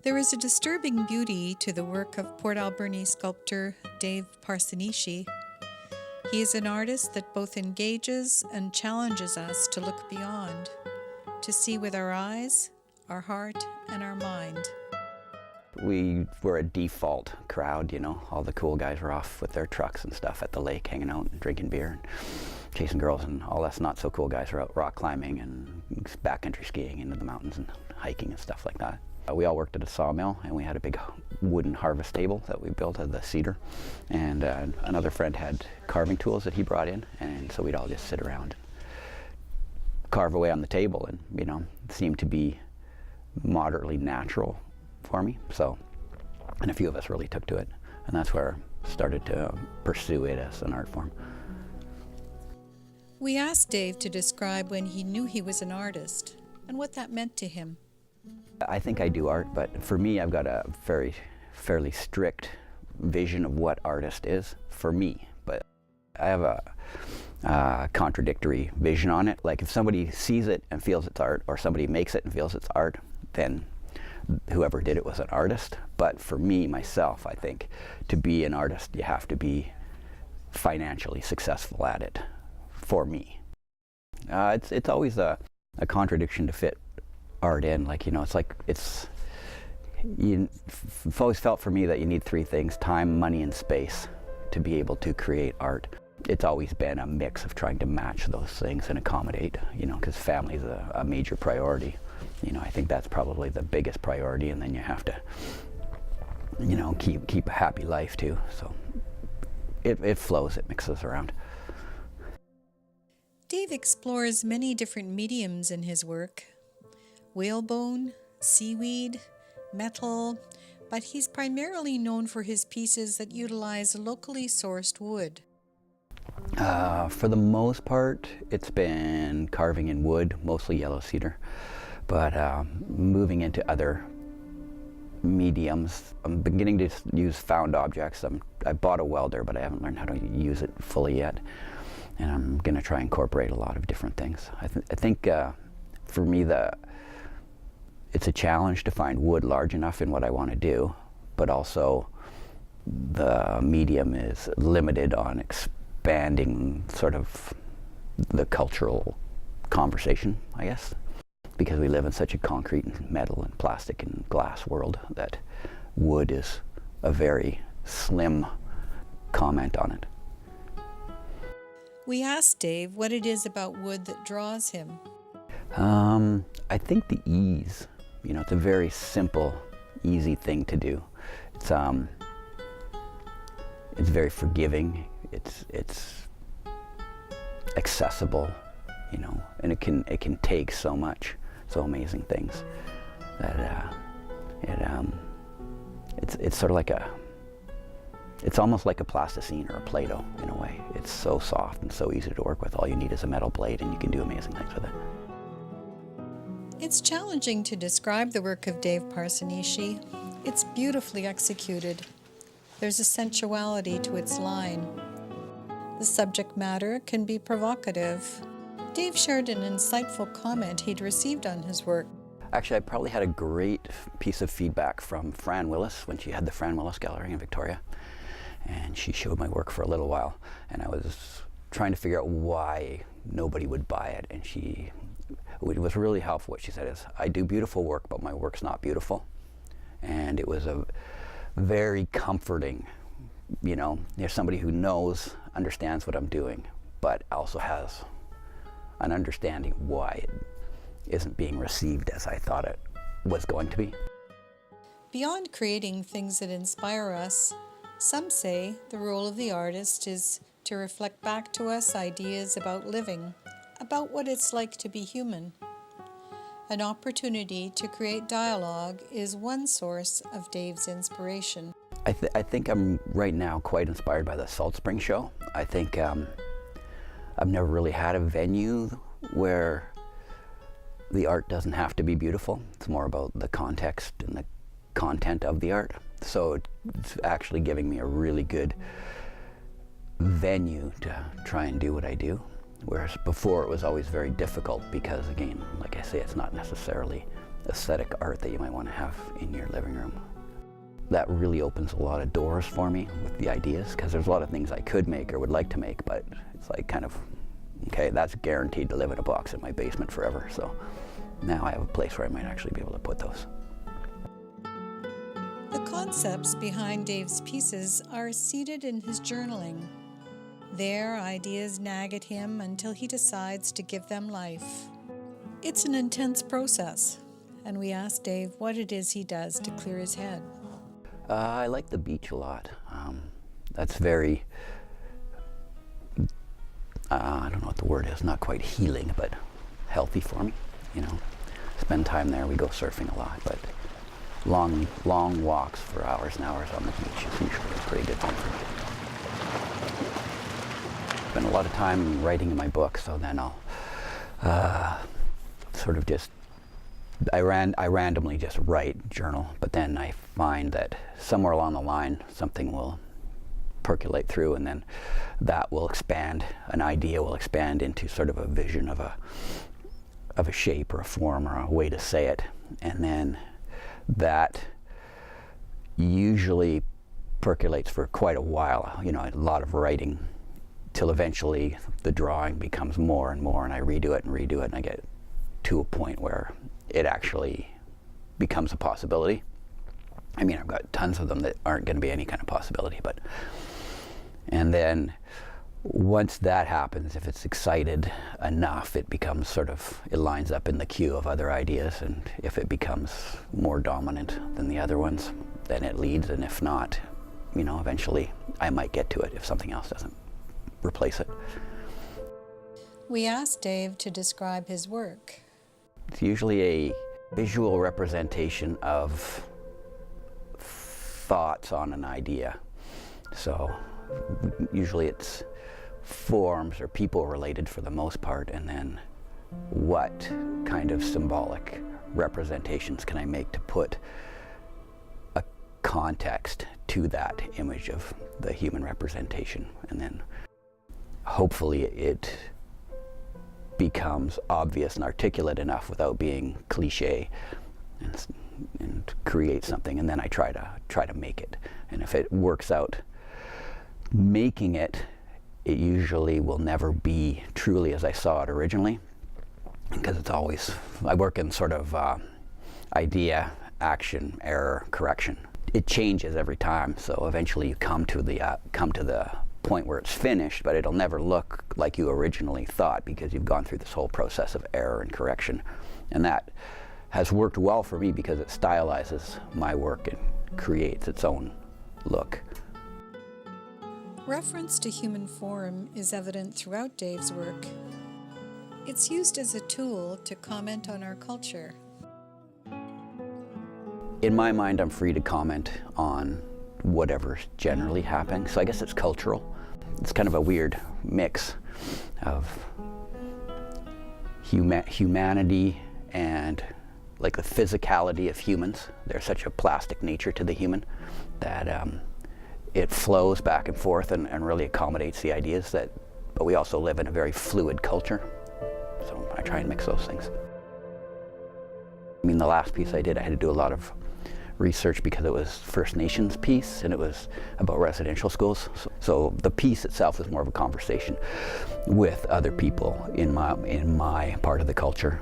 There is a disturbing beauty to the work of Port Alberni sculptor Dave Parsanishi. He is an artist that both engages and challenges us to look beyond, to see with our eyes, our heart, and our mind. We were a default crowd, you know. All the cool guys were off with their trucks and stuff at the lake, hanging out and drinking beer and chasing girls, and all us not so cool guys were out rock climbing and backcountry skiing into the mountains and hiking and stuff like that. We all worked at a sawmill, and we had a big wooden harvest table that we built out of the cedar, and another friend had carving tools that he brought in, and so we'd all just sit around and carve away on the table, and you know, it seemed to be moderately natural for me. So, and a few of us really took to it, and that's where I started to pursue it as an art form. We asked Dave to describe when he knew he was an artist and what that meant to him. I think I do art, but for me, I've got a fairly strict vision of what artist is for me. But I have a contradictory vision on it. Like if somebody sees it and feels it's art, or somebody makes it and feels it's art, then whoever did it was an artist. But for me, myself, I think to be an artist, you have to be financially successful at it, for me. It's always a contradiction to fit art in. Like, you know, it's I've always felt for me that you need three things: time, money, and space to be able to create art. It's always been a mix of trying to match those things and accommodate, you know, because family is a major priority. You know, I think that's probably the biggest priority, and then you have to, you know, keep a happy life too. So it flows, it mixes around. Dave explores many different mediums in his work: whalebone, seaweed, metal, but he's primarily known for his pieces that utilize locally sourced wood. For the most part, it's been carving in wood, mostly yellow cedar, but moving into other mediums. I'm beginning to use found objects. I bought a welder, but I haven't learned how to use it fully yet, and I'm going to try and incorporate a lot of different things. I think for me, it's a challenge to find wood large enough in what I want to do, but also the medium is limited on expanding sort of the cultural conversation, I guess, because we live in such a concrete and metal and plastic and glass world that wood is a very slim comment on it. We asked Dave what it is about wood that draws him. I think the ease. You know, it's a very simple, easy thing to do. It's very forgiving. It's accessible, you know, and it can take so much, so amazing things that it's sort of like it's almost like a plasticine or a Play-Doh in a way. It's so soft and so easy to work with. All you need is a metal blade, and you can do amazing things with it. It's challenging to describe the work of Dave Parsanishi. It's beautifully executed. There's a sensuality to its line. The subject matter can be provocative. Dave shared an insightful comment he'd received on his work. Actually, I probably had a great piece of feedback from Fran Willis when she had the Fran Willis Gallery in Victoria, and she showed my work for a little while, and I was trying to figure out why nobody would buy it, and it was really helpful. What she said is, I do beautiful work, but my work's not beautiful. And it was a very comforting, you know, there's somebody who understands what I'm doing, but also has an understanding why it isn't being received as I thought it was going to be. Beyond creating things that inspire us, some say the role of the artist is to reflect back to us ideas about living, about what it's like to be human. An opportunity to create dialogue is one source of Dave's inspiration. I think I'm right now quite inspired by the Salt Spring show. I think I've never really had a venue where the art doesn't have to be beautiful. It's more about the context and the content of the art. So it's actually giving me a really good venue to try and do what I do. Whereas before it was always very difficult because, again, like I say, it's not necessarily aesthetic art that you might want to have in your living room. That really opens a lot of doors for me with the ideas, because there's a lot of things I could make or would like to make, but it's like kind of, okay, that's guaranteed to live in a box in my basement forever. So now I have a place where I might actually be able to put those. The concepts behind Dave's pieces are seated in his journaling. There, ideas nag at him until he decides to give them life. It's an intense process, and we ask Dave what it is he does to clear his head. I like the beach a lot. That's very, I don't know what the word is, not quite healing, but healthy for me, you know. Spend time there, we go surfing a lot, but long walks for hours and hours on the beach is usually a pretty good thing for me. Spend a lot of time writing in my book, so then I'll sort of just, I randomly just write, journal, but then I find that somewhere along the line something will percolate through, and then that will expand, an idea will expand into sort of a vision of a shape or a form or a way to say it, and then that usually percolates for quite a while, you know, a lot of writing, till eventually the drawing becomes more and more, and I redo it, and I get to a point where it actually becomes a possibility. I mean, I've got tons of them that aren't going to be any kind of possibility, but, and then once that happens, if it's excited enough, it becomes sort of, it lines up in the queue of other ideas, and if it becomes more dominant than the other ones, then it leads, and if not, you know, eventually I might get to it if something else doesn't replace it. We asked Dave to describe his work. It's usually a visual representation of thoughts on an idea. So usually it's forms or people related for the most part, and then what kind of symbolic representations can I make to put a context to that image of the human representation, and then hopefully it becomes obvious and articulate enough without being cliche, and create something, and then I try to make it. And if it works out making it, it usually will never be truly as I saw it originally, because it's always, I work in sort of idea, action, error, correction. It changes every time, so eventually you come to the point where it's finished, but it'll never look like you originally thought, because you've gone through this whole process of error and correction. And that has worked well for me because it stylizes my work and creates its own look. Reference to human form is evident throughout Dave's work. It's used as a tool to comment on our culture. In my mind, I'm free to comment on whatever's generally happening, so I guess it's cultural. It's kind of a weird mix of humanity and like the physicality of humans. There's such a plastic nature to the human that it flows back and forth and really accommodates the ideas that, but we also live in a very fluid culture. So I try and mix those things. I mean, the last piece I did, I had to do a lot of research because it was First Nations piece, and it was about residential schools. So the piece itself is more of a conversation with other people in my part of the culture.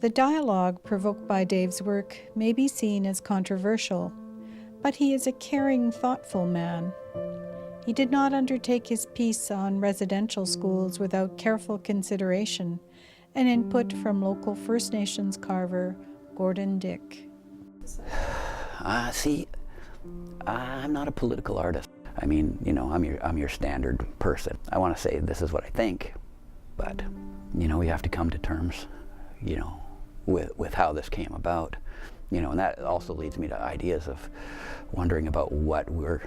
The dialogue provoked by Dave's work may be seen as controversial, but he is a caring, thoughtful man. He did not undertake his piece on residential schools without careful consideration and input from local First Nations carver Gordon Dick. See, I'm not a political artist. I mean, you know, I'm your standard person. I want to say this is what I think, but you know, we have to come to terms, you know, with how this came about, you know, and that also leads me to ideas of wondering about what we're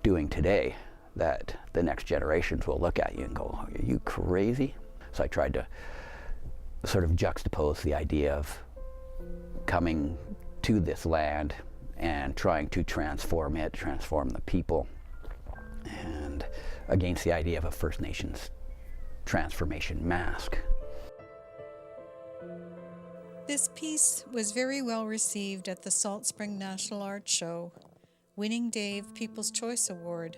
doing today that the next generations will look at you and go, "Are you crazy?" So I tried to sort of juxtapose the idea of coming to this land and trying to transform it, transform the people, and against the idea of a First Nations transformation mask. This piece was very well received at the Salt Spring National Art Show, winning Dave People's Choice Award.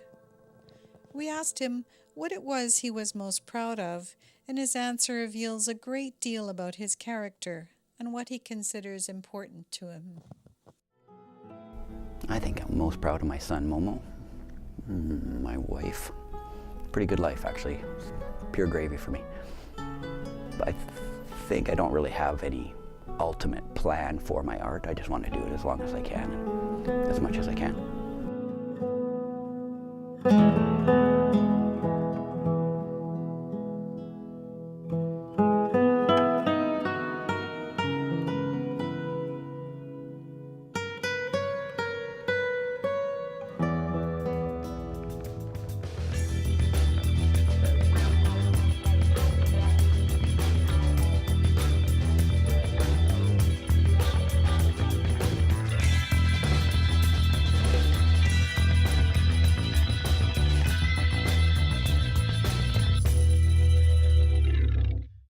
We asked him what it was he was most proud of, and his answer reveals a great deal about his character and what he considers important to him. I think I'm most proud of my son, Momo. My wife. Pretty good life, actually. Pure gravy for me. But I think I don't really have any ultimate plan for my art. I just want to do it as long as I can, and as much as I can.